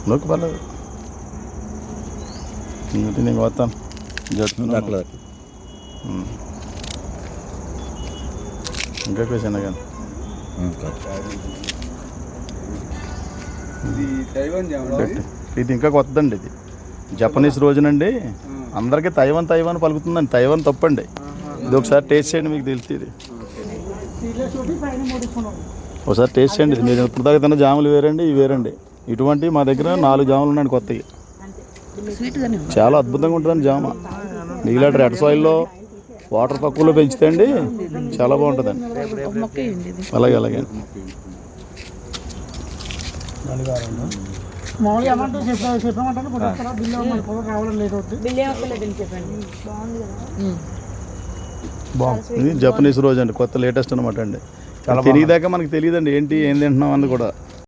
నొక్కి పర్లేదు. నేను వస్తాను జరుగుతుంది. ఇంకా క్వశ్చన్ కానీ ఇది ఇంకా కొత్తదండి. ఇది జపనీస్ రోజునండి. అందరికీ తైవాన్ పలుకుతుందండి. తైవాన్ తప్పండి. ఇది ఒకసారి టేస్ట్ చేయండి, మీకు తెలుస్తుంది. ఒకసారి టేస్ట్ చేయండి. ఇది మీరు ఇప్పుడు దాకా తిన్న జాములు వేరండి, ఇవి వేరండి. ఇటువంటి మా దగ్గర 4 జాములు ఉన్నాయండి కొత్తవి. చాలా అద్భుతంగా ఉంటుందండి జామ. నీలా రెడ్ సాయిల్లో వాటర్ తక్కువలో పెంచితే అండి చాలా బాగుంటుందండి. అలాగే బాగుంది. జపనీస్ రోజు అండి, కొత్త లేటెస్ట్ అనమాట అండి. తిరిగిదాకా మనకు తెలియదండి ఏంటి ఏం తింటున్నాం అన్నది కూడా.